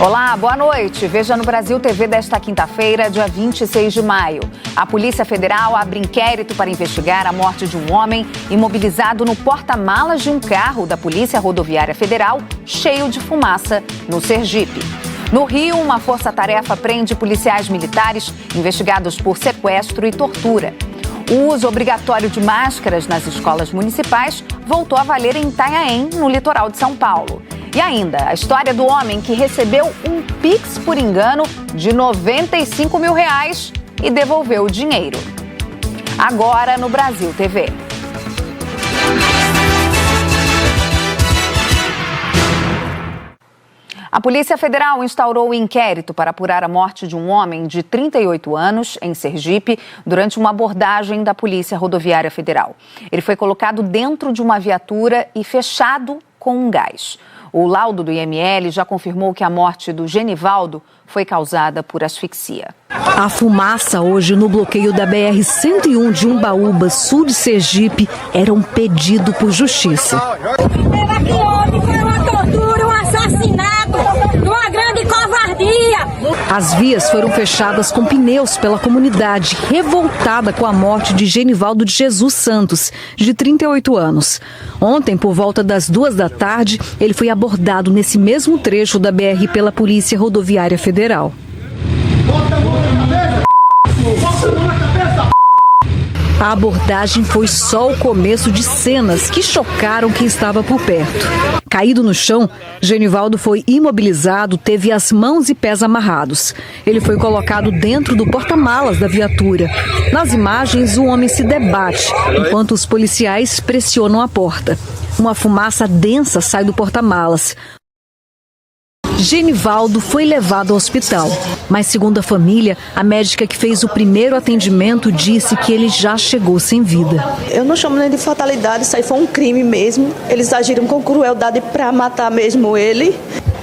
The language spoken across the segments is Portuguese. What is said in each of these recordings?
Olá, boa noite. Veja no Brasil TV desta quinta-feira, dia 26 de maio. A Polícia Federal abre inquérito para investigar a morte de um homem imobilizado no porta-malas de um carro da Polícia Rodoviária Federal, cheio de fumaça, no Sergipe. No Rio, uma força-tarefa prende policiais militares investigados por sequestro e tortura. O uso obrigatório de máscaras nas escolas municipais voltou a valer em Itanhaém, no litoral de São Paulo. E ainda, a história do homem que recebeu um Pix por engano de R$95 mil e devolveu o dinheiro. Agora no Brasil TV. A Polícia Federal instaurou um inquérito para apurar a morte de um homem de 38 anos, em Sergipe, durante uma abordagem da Polícia Rodoviária Federal. Ele foi colocado dentro de uma viatura e fechado com um gás. O laudo do IML já confirmou que a morte do Genivaldo foi causada por asfixia. A fumaça hoje no bloqueio da BR-101 de Umbaúba, sul de Sergipe, era um pedido por justiça. Foi uma tortura, um assassinato, uma grande covardia. As vias foram fechadas com pneus pela comunidade, revoltada com a morte de Genivaldo de Jesus Santos, de 38 anos. Ontem, por volta das 2 da tarde, ele foi abordado nesse mesmo trecho da BR pela Polícia Rodoviária Federal. A abordagem foi só o começo de cenas que chocaram quem estava por perto. Caído no chão, Genivaldo foi imobilizado, teve as mãos e pés amarrados. Ele foi colocado dentro do porta-malas da viatura. Nas imagens, o homem se debate, enquanto os policiais pressionam a porta. Uma fumaça densa sai do porta-malas. Genivaldo foi levado ao hospital, mas segundo a família, a médica que fez o primeiro atendimento disse que ele já chegou sem vida. Eu não chamo nem de fatalidade, isso aí foi um crime mesmo. Eles agiram com crueldade para matar mesmo ele.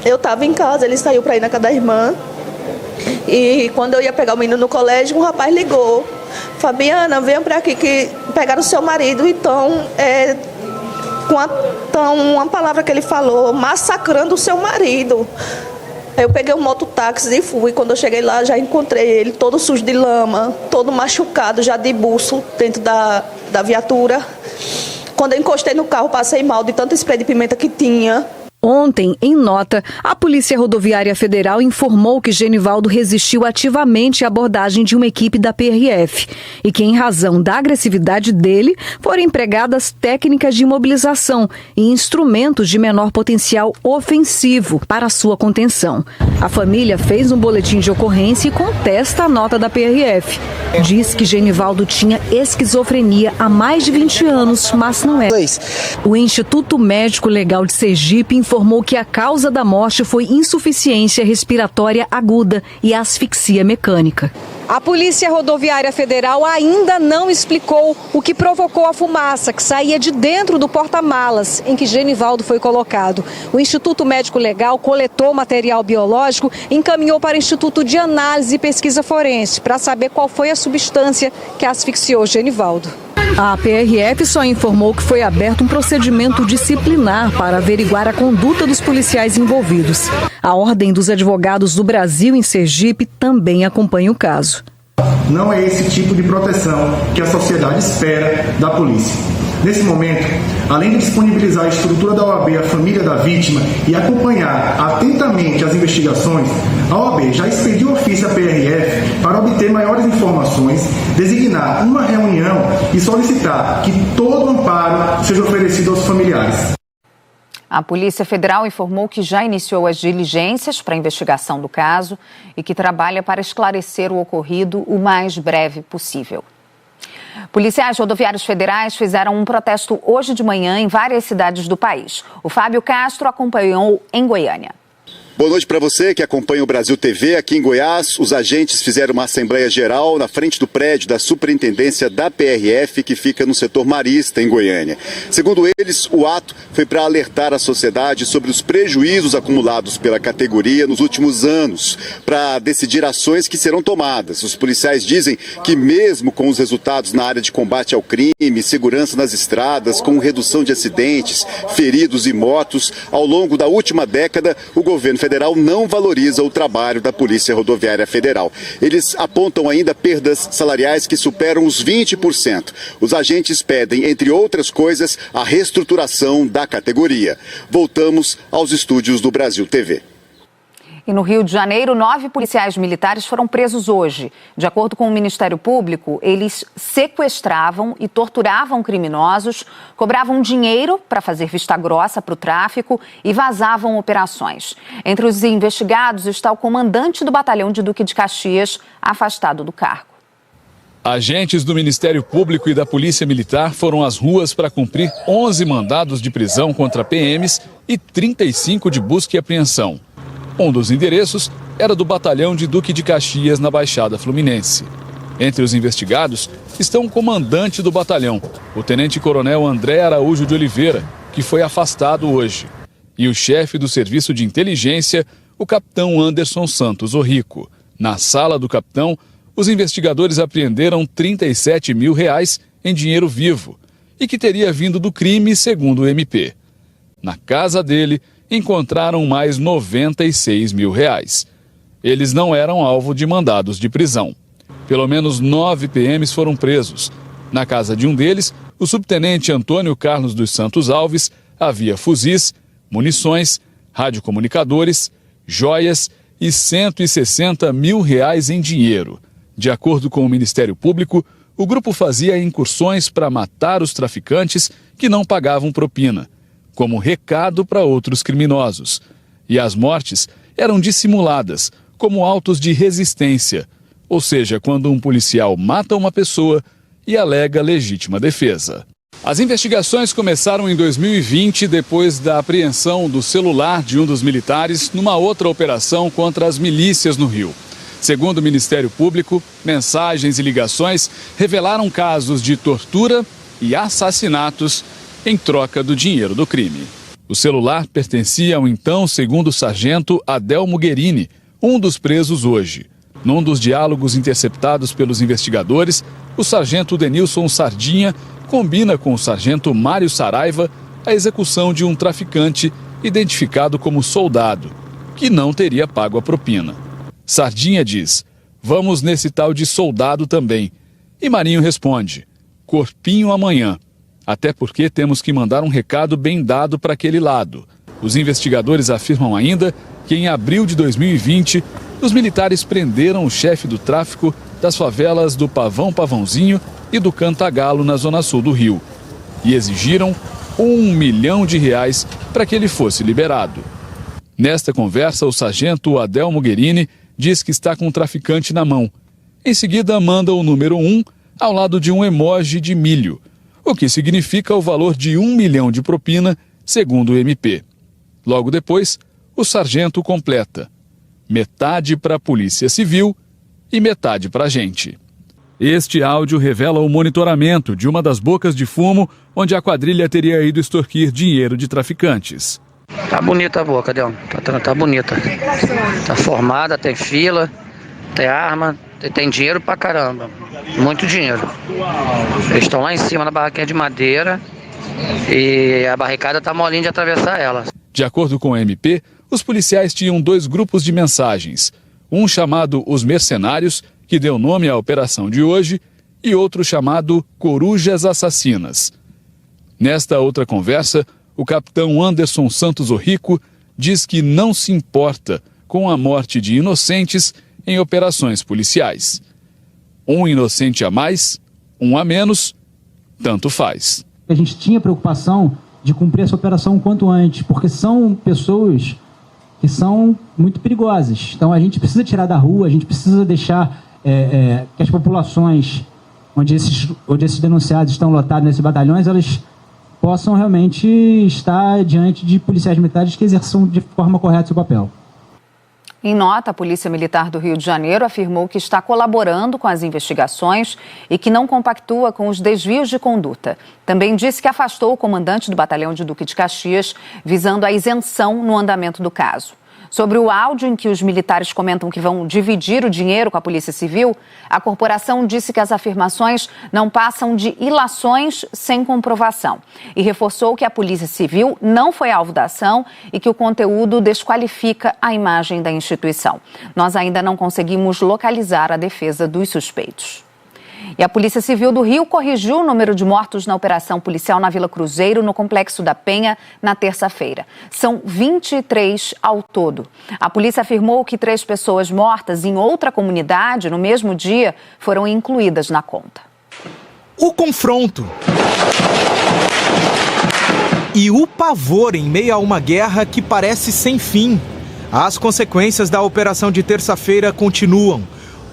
Eu estava em casa, ele saiu para ir na casa da irmã. E quando eu ia pegar o menino no colégio, um rapaz ligou. Fabiana, venha para aqui que pegaram o seu marido, então uma palavra que ele falou, massacrando o seu marido. Eu peguei um mototáxi e fui. Quando eu cheguei lá, já encontrei ele todo sujo de lama, todo machucado, já de buço dentro da viatura. Quando eu encostei no carro, passei mal de tanto spray de pimenta que tinha. Ontem, em nota, a Polícia Rodoviária Federal informou que Genivaldo resistiu ativamente à abordagem de uma equipe da PRF e que, em razão da agressividade dele, foram empregadas técnicas de imobilização e instrumentos de menor potencial ofensivo para sua contenção. A família fez um boletim de ocorrência e contesta a nota da PRF. Diz que Genivaldo tinha esquizofrenia há mais de 20 anos, mas não é. O Instituto Médico Legal de Sergipe informou que a causa da morte foi insuficiência respiratória aguda e asfixia mecânica. A Polícia Rodoviária Federal ainda não explicou o que provocou a fumaça que saía de dentro do porta-malas em que Genivaldo foi colocado. O Instituto Médico Legal coletou material biológico e encaminhou para o Instituto de Análise e Pesquisa Forense para saber qual foi a substância que asfixiou Genivaldo. A PRF só informou que foi aberto um procedimento disciplinar para averiguar a conduta dos policiais envolvidos. A Ordem dos Advogados do Brasil em Sergipe também acompanha o caso. Não é esse tipo de proteção que a sociedade espera da polícia. Nesse momento, além de disponibilizar a estrutura da OAB à família da vítima e acompanhar atentamente as investigações, a OAB já expediu ofício à PRF para obter maiores informações, designar uma reunião e solicitar que todo amparo seja oferecido aos familiares. A Polícia Federal informou que já iniciou as diligências para a investigação do caso e que trabalha para esclarecer o ocorrido o mais breve possível. Policiais rodoviários federais fizeram um protesto hoje de manhã em várias cidades do país. O Fábio Castro acompanhou em Goiânia. Boa noite para você que acompanha o Brasil TV. Aqui em Goiás, os agentes fizeram uma assembleia geral na frente do prédio da Superintendência da PRF, que fica no setor marista, em Goiânia. Segundo eles, o ato foi para alertar a sociedade sobre os prejuízos acumulados pela categoria nos últimos anos, para decidir ações que serão tomadas. Os policiais dizem que mesmo com os resultados na área de combate ao crime, segurança nas estradas, com redução de acidentes, feridos e mortos, ao longo da última década, o governo federal Federal não valoriza o trabalho da Polícia Rodoviária Federal. Eles apontam ainda perdas salariais que superam os 20%. Os agentes pedem, entre outras coisas, a reestruturação da categoria. Voltamos aos estúdios do Brasil TV. E no Rio de Janeiro, 9 policiais militares foram presos hoje. De acordo com o Ministério Público, eles sequestravam e torturavam criminosos, cobravam dinheiro para fazer vista grossa para o tráfico e vazavam operações. Entre os investigados está o comandante do batalhão de Duque de Caxias, afastado do cargo. Agentes do Ministério Público e da Polícia Militar foram às ruas para cumprir 11 mandados de prisão contra PMs e 35 de busca e apreensão. Um dos endereços era do batalhão de Duque de Caxias, na Baixada Fluminense. Entre os investigados estão o comandante do batalhão, o tenente-coronel André Araújo de Oliveira, que foi afastado hoje, e o chefe do Serviço de Inteligência, o capitão Anderson Santos Orrico. Na sala do capitão, os investigadores apreenderam R$37 mil em dinheiro vivo e que teria vindo do crime, segundo o MP. Na casa dele, encontraram mais R$96 mil. Eles não eram alvo de mandados de prisão. Pelo menos 9 PMs foram presos. Na casa de um deles, o subtenente Antônio Carlos dos Santos Alves, havia fuzis, munições, radiocomunicadores, joias e R$160 mil em dinheiro. De acordo com o Ministério Público, o grupo fazia incursões para matar os traficantes que não pagavam propina, como recado para outros criminosos. E as mortes eram dissimuladas, como autos de resistência, ou seja, quando um policial mata uma pessoa e alega legítima defesa. As investigações começaram em 2020, depois da apreensão do celular de um dos militares numa outra operação contra as milícias no Rio. Segundo o Ministério Público, mensagens e ligações revelaram casos de tortura e assassinatos em troca do dinheiro do crime. O celular pertencia ao então segundo sargento Adelmo Guerini, um dos presos hoje. Num dos diálogos interceptados pelos investigadores, o sargento Denilson Sardinha combina com o sargento Mário Saraiva a execução de um traficante identificado como Soldado, que não teria pago a propina. Sardinha diz: "Vamos nesse tal de Soldado também." E Marinho responde: "Corpinho amanhã. Até porque temos que mandar um recado bem dado para aquele lado." Os investigadores afirmam ainda que em abril de 2020, os militares prenderam o chefe do tráfico das favelas do Pavãozinho e do Cantagalo, na zona sul do Rio, e exigiram R$1 milhão para que ele fosse liberado. Nesta conversa, o sargento Adelmo Guerini diz que está com um traficante na mão. Em seguida, manda o número 1 ao lado de um emoji de milho, o que significa o valor de R$1 milhão de propina, segundo o MP. Logo depois, o sargento completa: metade para a Polícia Civil e metade para a gente. Este áudio revela o monitoramento de uma das bocas de fumo onde a quadrilha teria ido extorquir dinheiro de traficantes. Tá bonita a boca, Deon. Tá bonita. Tá formada, tem fila, tem arma, tem dinheiro pra caramba. Muito dinheiro. Eles estão lá em cima na barraquinha de madeira e a barricada tá molinha de atravessar ela. De acordo com o MP, os policiais tinham 2 grupos de mensagens. Um chamado Os Mercenários, que deu nome à operação de hoje, e outro chamado Corujas Assassinas. Nesta outra conversa, o capitão Anderson Santos Orrico diz que não se importa com a morte de inocentes em operações policiais. Um inocente a mais, um a menos, tanto faz. A gente tinha preocupação de cumprir essa operação o quanto antes, porque são pessoas que são muito perigosas. Então a gente precisa tirar da rua, a gente precisa deixar que as populações onde esses denunciados estão lotados nesses batalhões, elas possam realmente estar diante de policiais militares que exerçam de forma correta seu papel. Em nota, a Polícia Militar do Rio de Janeiro afirmou que está colaborando com as investigações e que não compactua com os desvios de conduta. Também disse que afastou o comandante do batalhão de Duque de Caxias, visando a isenção no andamento do caso. Sobre o áudio em que os militares comentam que vão dividir o dinheiro com a Polícia Civil, a corporação disse que as afirmações não passam de ilações sem comprovação e reforçou que a Polícia Civil não foi alvo da ação e que o conteúdo desqualifica a imagem da instituição. Nós ainda não conseguimos localizar a defesa dos suspeitos. E a Polícia Civil do Rio corrigiu o número de mortos na operação policial na Vila Cruzeiro, no Complexo da Penha, na terça-feira. São 23 ao todo. A polícia afirmou que 3 pessoas mortas em outra comunidade no mesmo dia foram incluídas na conta. O confronto e o pavor em meio a uma guerra que parece sem fim. As consequências da operação de terça-feira continuam.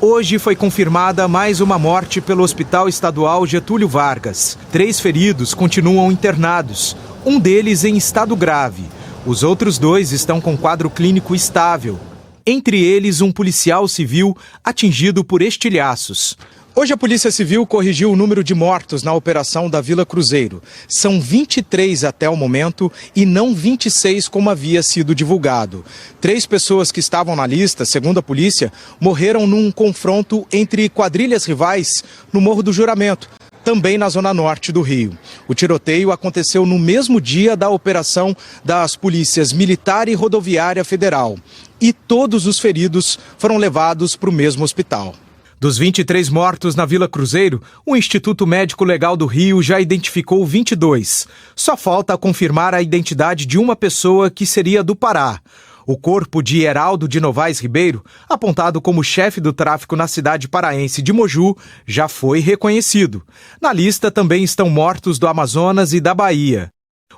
Hoje foi confirmada mais uma morte pelo Hospital Estadual Getúlio Vargas. 3 feridos continuam internados, um deles em estado grave. Os outros 2 estão com quadro clínico estável. Entre eles, um policial civil atingido por estilhaços. Hoje a Polícia Civil corrigiu o número de mortos na operação da Vila Cruzeiro. São 23 até o momento e não 26 como havia sido divulgado. 3 pessoas que estavam na lista, segundo a polícia, morreram num confronto entre quadrilhas rivais no Morro do Juramento, também na zona norte do Rio. O tiroteio aconteceu no mesmo dia da operação das polícias Militar e Rodoviária Federal. E todos os feridos foram levados para o mesmo hospital. Dos 23 mortos na Vila Cruzeiro, o Instituto Médico Legal do Rio já identificou 22. Só falta confirmar a identidade de uma pessoa que seria do Pará. O corpo de Heraldo de Novaes Ribeiro, apontado como chefe do tráfico na cidade paraense de Moju, já foi reconhecido. Na lista também estão mortos do Amazonas e da Bahia.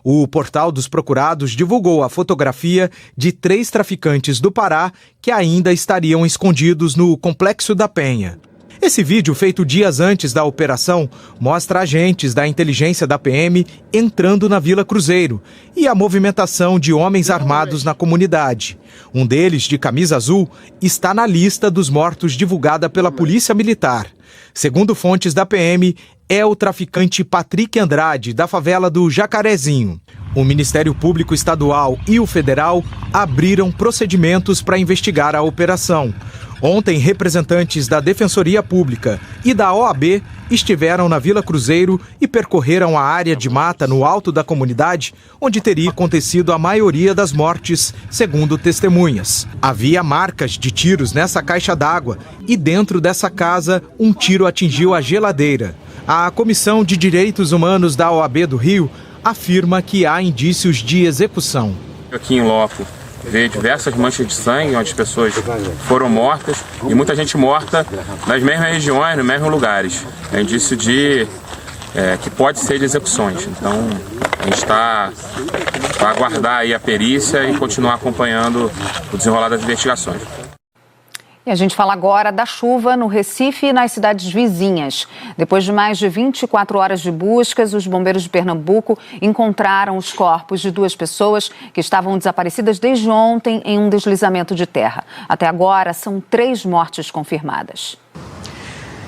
O Portal dos Procurados divulgou a fotografia de 3 traficantes do Pará que ainda estariam escondidos no Complexo da Penha. Esse vídeo, feito dias antes da operação, mostra agentes da inteligência da PM entrando na Vila Cruzeiro e a movimentação de homens armados na comunidade. Um deles, de camisa azul, está na lista dos mortos divulgada pela Polícia Militar. Segundo fontes da PM, é o traficante Patrick Andrade, da favela do Jacarezinho. O Ministério Público Estadual e o Federal abriram procedimentos para investigar a operação. Ontem, representantes da Defensoria Pública e da OAB estiveram na Vila Cruzeiro e percorreram a área de mata no alto da comunidade, onde teria acontecido a maioria das mortes, segundo testemunhas. Havia marcas de tiros nessa caixa d'água e dentro dessa casa um tiro atingiu a geladeira. A Comissão de Direitos Humanos da OAB do Rio afirma que há indícios de execução. Aqui em loco vê diversas manchas de sangue, onde as pessoas foram mortas e muita gente morta nas mesmas regiões, nos mesmos lugares. É indício de que pode ser de execuções. Então a gente está para aguardar aí a perícia e continuar acompanhando o desenrolar das investigações. E a gente fala agora da chuva no Recife e nas cidades vizinhas. Depois de mais de 24 horas de buscas, os bombeiros de Pernambuco encontraram os corpos de 2 pessoas que estavam desaparecidas desde ontem em um deslizamento de terra. Até agora, são 3 mortes confirmadas.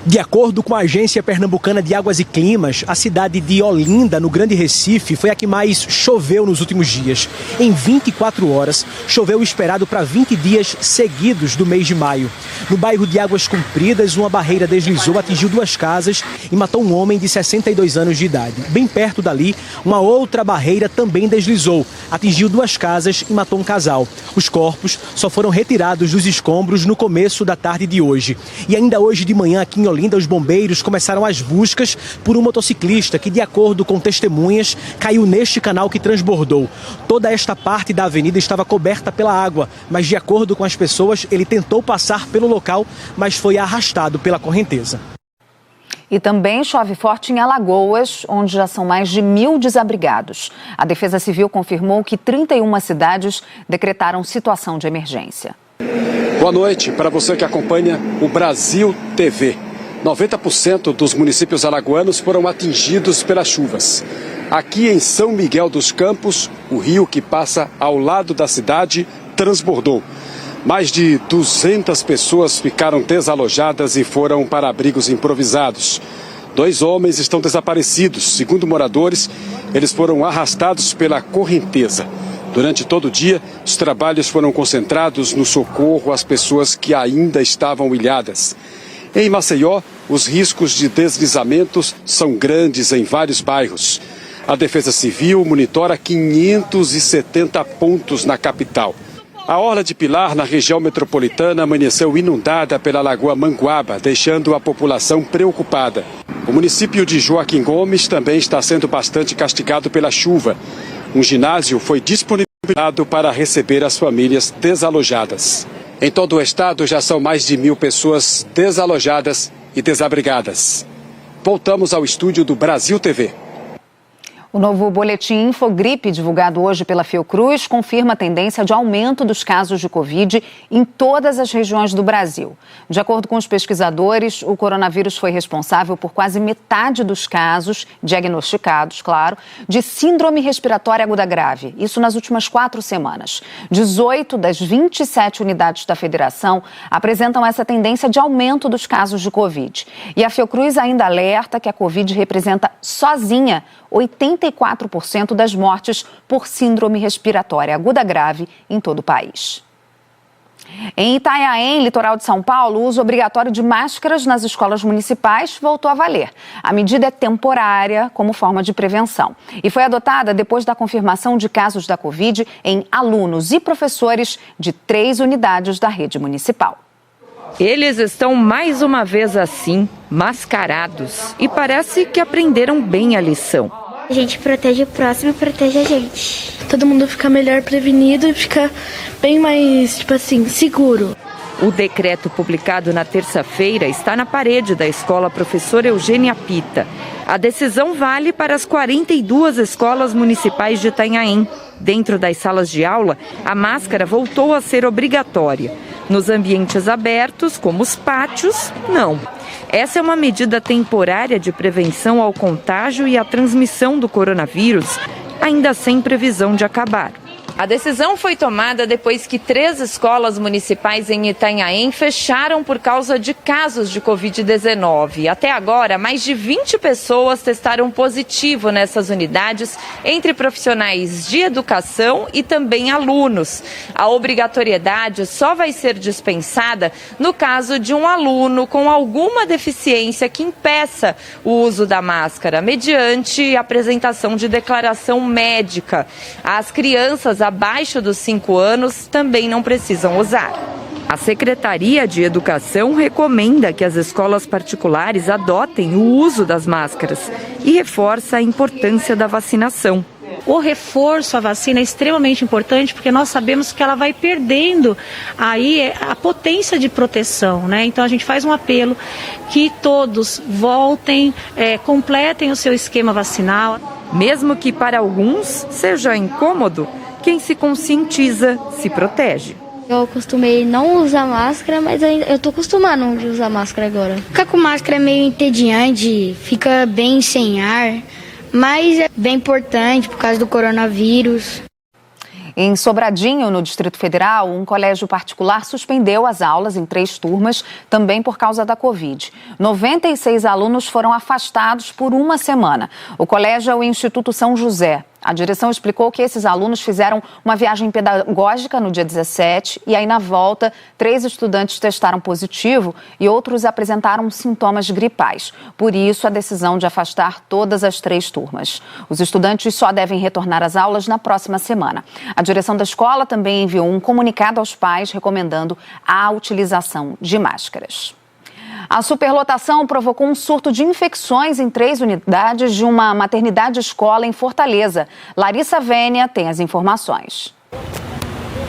De acordo com a Agência Pernambucana de Águas e Climas, a cidade de Olinda, no Grande Recife, foi a que mais choveu nos últimos dias. Em 24 horas, choveu o esperado para 20 dias seguidos do mês de maio. No bairro de Águas Compridas, uma barreira deslizou, atingiu 2 casas e matou um homem de 62 anos de idade. Bem perto dali, uma outra barreira também deslizou, atingiu 2 casas e matou um casal. Os corpos só foram retirados dos escombros no começo da tarde de hoje. E ainda hoje de manhã, aqui em Olinda, os bombeiros começaram as buscas por um motociclista que, de acordo com testemunhas, caiu neste canal que transbordou. Toda esta parte da avenida estava coberta pela água, mas, de acordo com as pessoas, ele tentou passar pelo local, mas foi arrastado pela correnteza. E também chove forte em Alagoas, onde já são mais de 1.000 desabrigados. A Defesa Civil confirmou que 31 cidades decretaram situação de emergência. Boa noite para você que acompanha o Brasil TV. 90% dos municípios alagoanos foram atingidos pelas chuvas. Aqui em São Miguel dos Campos, o rio que passa ao lado da cidade transbordou. Mais de 200 pessoas ficaram desalojadas e foram para abrigos improvisados. 2 homens estão desaparecidos. Segundo moradores, eles foram arrastados pela correnteza. Durante todo o dia, os trabalhos foram concentrados no socorro às pessoas que ainda estavam ilhadas. Em Maceió, os riscos de deslizamentos são grandes em vários bairros. A Defesa Civil monitora 570 pontos na capital. A orla de Pilar, na região metropolitana, amanheceu inundada pela Lagoa Manguaba, deixando a população preocupada. O município de Joaquim Gomes também está sendo bastante castigado pela chuva. Um ginásio foi disponibilizado para receber as famílias desalojadas. Em todo o estado, já são mais de 1.000 pessoas desalojadas e desabrigadas. Voltamos ao estúdio do Brasil TV. O novo boletim Infogripe, divulgado hoje pela Fiocruz, confirma a tendência de aumento dos casos de Covid em todas as regiões do Brasil. De acordo com os pesquisadores, o coronavírus foi responsável por quase metade dos casos, diagnosticados, claro, de síndrome respiratória aguda grave. Isso nas últimas 4 semanas. 18 das 27 unidades da federação apresentam essa tendência de aumento dos casos de Covid. E a Fiocruz ainda alerta que a Covid representa sozinha 84% das mortes por síndrome respiratória aguda grave em todo o país. Em Itanhaém, litoral de São Paulo, o uso obrigatório de máscaras nas escolas municipais voltou a valer. A medida é temporária como forma de prevenção e foi adotada depois da confirmação de casos da Covid em alunos e professores de 3 unidades da rede municipal. Eles estão mais uma vez assim, mascarados, e parece que aprenderam bem a lição. A gente protege o próximo e protege a gente. Todo mundo fica melhor prevenido e fica bem mais, seguro. O decreto publicado na terça-feira está na parede da escola Professora Eugênia Pita. A decisão vale para as 42 escolas municipais de Itanhaém. Dentro das salas de aula, a máscara voltou a ser obrigatória. Nos ambientes abertos, como os pátios, não. Essa é uma medida temporária de prevenção ao contágio e à transmissão do coronavírus, ainda sem previsão de acabar. A decisão foi tomada depois que 3 escolas municipais em Itanhaém fecharam por causa de casos de Covid-19. Até agora, mais de 20 pessoas testaram positivo nessas unidades, entre profissionais de educação e também alunos. A obrigatoriedade só vai ser dispensada no caso de um aluno com alguma deficiência que impeça o uso da máscara, mediante apresentação de declaração médica. As crianças abaixo dos 5 anos também não precisam usar. A Secretaria de Educação recomenda que as escolas particulares adotem o uso das máscaras e reforça a importância da vacinação. O reforço à vacina é extremamente importante porque nós sabemos que ela vai perdendo aí a potência de proteção, né? Então a gente faz um apelo que todos voltem, completem o seu esquema vacinal. Mesmo que para alguns seja incômodo, quem se conscientiza se protege. Eu acostumei não usar máscara, mas eu tô acostumando a usar máscara agora. Ficar com máscara é meio entediante, fica bem sem ar, mas é bem importante por causa do coronavírus. Em Sobradinho, no Distrito Federal, um colégio particular suspendeu as aulas em 3 turmas, também por causa da Covid. 96 alunos foram afastados por 1 semana. O colégio é o Instituto São José. A direção explicou que esses alunos fizeram uma viagem pedagógica no dia 17 e aí na volta 3 estudantes testaram positivo e outros apresentaram sintomas gripais. Por isso a decisão de afastar todas as 3 turmas. Os estudantes só devem retornar às aulas na próxima semana. A direção da escola também enviou um comunicado aos pais recomendando a utilização de máscaras. A superlotação provocou um surto de infecções em 3 unidades de uma maternidade-escola em Fortaleza. Larissa Vênia tem as informações.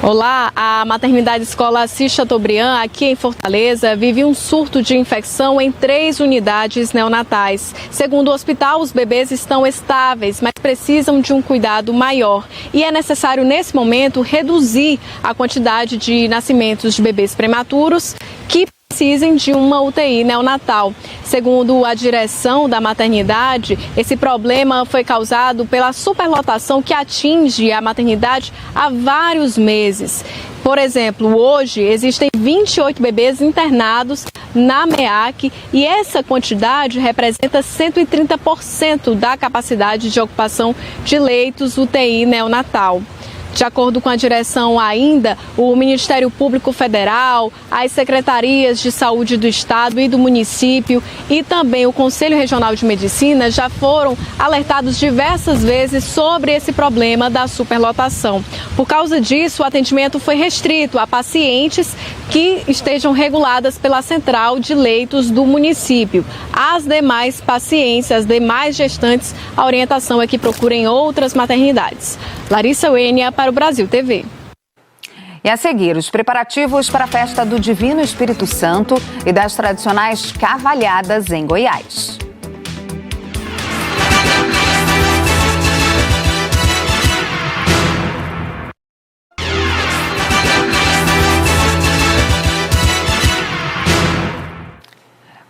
Olá, a maternidade escola Assis Chateaubriand, aqui em Fortaleza, vive um surto de infecção em 3 unidades neonatais. Segundo o hospital, os bebês estão estáveis, mas precisam de um cuidado maior. E é necessário, nesse momento, reduzir a quantidade de nascimentos de bebês prematuros que precisem de uma UTI neonatal. Segundo a direção da maternidade, esse problema foi causado pela superlotação que atinge a maternidade há vários meses. Por exemplo, hoje existem 28 bebês internados na MEAC e essa quantidade representa 130% da capacidade de ocupação de leitos UTI neonatal. De acordo com a direção ainda, o Ministério Público Federal, as secretarias de saúde do estado e do município e também o Conselho Regional de Medicina já foram alertados diversas vezes sobre esse problema da superlotação. Por causa disso, o atendimento foi restrito a pacientes que estejam reguladas pela central de leitos do município. As demais pacientes, as demais gestantes, a orientação é que procurem outras maternidades. Larissa Wênia para o Brasil TV. E a seguir, os preparativos para a festa do Divino Espírito Santo e das tradicionais cavalhadas em Goiás.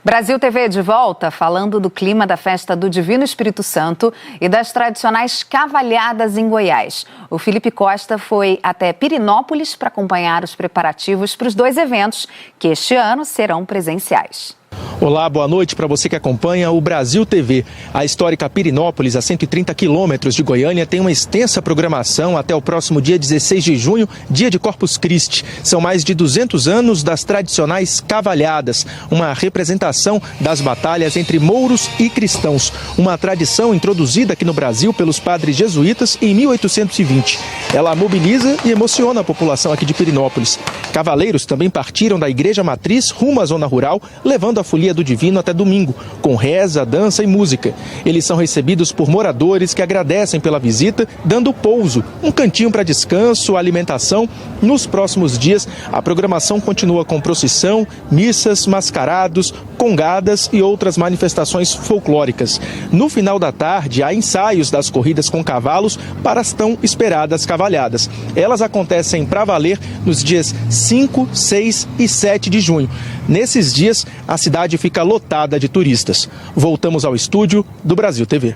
Brasil TV de volta, falando do clima da festa do Divino Espírito Santo e das tradicionais cavalhadas em Goiás. O Felipe Costa foi até Pirenópolis para acompanhar os preparativos para os dois eventos, que este ano serão presenciais. Olá, boa noite para você que acompanha o Brasil TV. A histórica Pirenópolis, a 130 quilômetros de Goiânia, tem uma extensa programação até o próximo dia 16 de junho, dia de Corpus Christi. São mais de 200 anos das tradicionais cavalhadas, uma representação das batalhas entre mouros e cristãos. Uma tradição introduzida aqui no Brasil pelos padres jesuítas em 1820. Ela mobiliza e emociona a população aqui de Pirenópolis. Cavaleiros também partiram da igreja matriz rumo à zona rural, levando a folia do Divino até domingo, com reza, dança e música. Eles são recebidos por moradores que agradecem pela visita, dando pouso, um cantinho para descanso, alimentação. Nos próximos dias, a programação continua com procissão, missas, mascarados, congadas e outras manifestações folclóricas. No final da tarde, há ensaios das corridas com cavalos para as tão esperadas cavalhadas. Elas acontecem para valer nos dias 5, 6 e 7 de junho. Nesses dias, a cidade fica lotada de turistas. Voltamos ao estúdio do Brasil TV.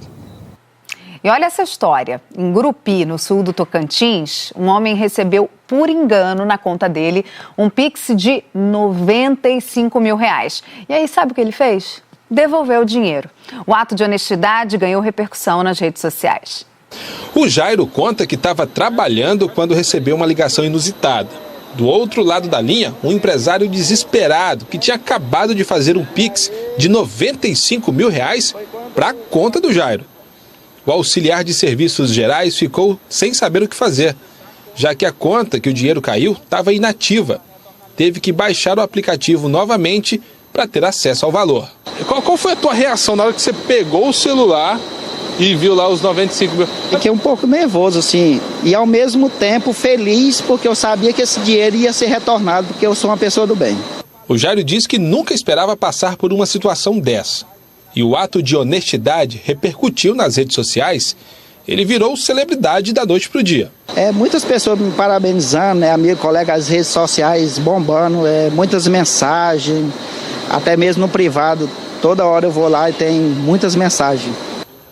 E olha essa história. Em Gurupi, no sul do Tocantins, um homem recebeu, por engano, na conta dele, um Pix de R$95 mil. E aí, sabe o que ele fez? Devolveu o dinheiro. O ato de honestidade ganhou repercussão nas redes sociais. O Jairo conta que estava trabalhando quando recebeu uma ligação inusitada. Do outro lado da linha, um empresário desesperado que tinha acabado de fazer um Pix de R$95 mil para a conta do Jairo. O auxiliar de serviços gerais ficou sem saber o que fazer, já que a conta que o dinheiro caiu estava inativa. Teve que baixar o aplicativo novamente para ter acesso ao valor. Qual foi a tua reação na hora que você pegou o celular e viu lá os 95 mil? Fiquei um pouco nervoso, assim, e ao mesmo tempo feliz, porque eu sabia que esse dinheiro ia ser retornado, porque eu sou uma pessoa do bem. O Jairo diz que nunca esperava passar por uma situação dessa. E o ato de honestidade repercutiu nas redes sociais. Ele virou celebridade da noite para o dia. Muitas pessoas me parabenizando, amigos, colegas, as redes sociais bombando, muitas mensagens, até mesmo no privado. Toda hora eu vou lá e tem muitas mensagens.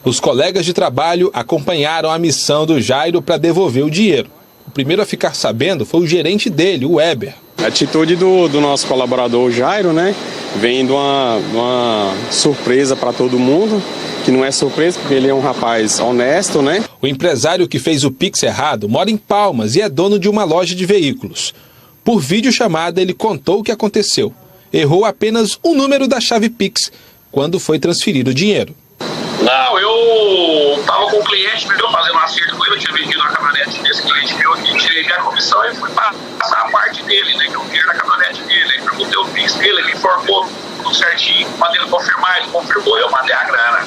Os colegas de trabalho acompanharam a missão do Jairo para devolver o dinheiro. O primeiro a ficar sabendo foi o gerente dele, o Weber. A atitude do nosso colaborador, o Jairo, vem de uma surpresa para todo mundo, que não é surpresa porque ele é um rapaz honesto, O empresário que fez o Pix errado mora em Palmas e é dono de uma loja de veículos. Por videochamada, ele contou o que aconteceu. Errou apenas um número da chave Pix quando foi transferir o dinheiro. Não, eu estava com o cliente meu fazendo um acerto com ele, eu tinha vendido a caminhonete desse cliente meu aqui, tirei minha comissão e fui passar a parte dele, que é o dinheiro da caminhonete dele. Aí perguntei o Pix dele, ele informou tudo certinho, mandei ele confirmar, ele confirmou, eu mandei a grana.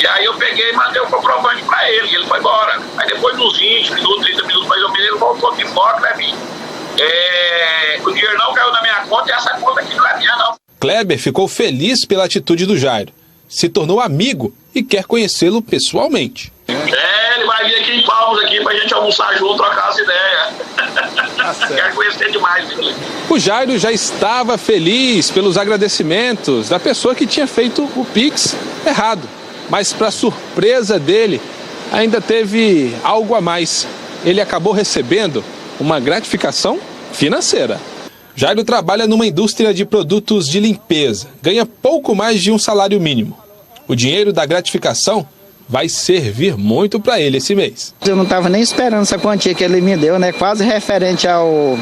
E aí eu peguei e mandei o comprovante para ele, e ele foi embora. Aí depois de uns 20 minutos, 30 minutos mais ou menos, ele voltou aqui fora para mim. O dinheiro não caiu na minha conta e essa conta aqui não é minha, não. Kleber ficou feliz pela atitude do Jairo. Se tornou amigo e quer conhecê-lo pessoalmente. Ele vai vir aqui em Palmas aqui pra gente almoçar junto, trocar as ideias. Quero conhecer demais, viu? O Jairo já estava feliz pelos agradecimentos da pessoa que tinha feito o Pix errado. Mas para surpresa dele, ainda teve algo a mais. Ele acabou recebendo uma gratificação financeira. Jairo trabalha numa indústria de produtos de limpeza. Ganha pouco mais de um salário mínimo. O dinheiro da gratificação vai servir muito para ele esse mês. Eu não estava nem esperando essa quantia que ele me deu, né? Quase referente ao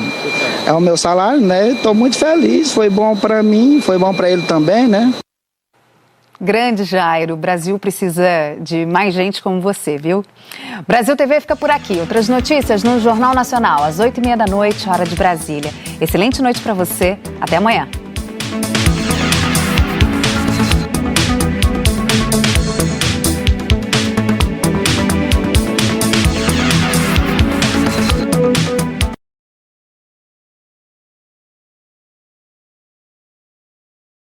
meu salário, né? Estou muito feliz, foi bom para mim, foi bom para ele também, né? Grande Jairo, o Brasil precisa de mais gente como você, viu? Brasil TV fica por aqui. Outras notícias no Jornal Nacional, às 20h30 da noite, hora de Brasília. Excelente noite para você. Até amanhã.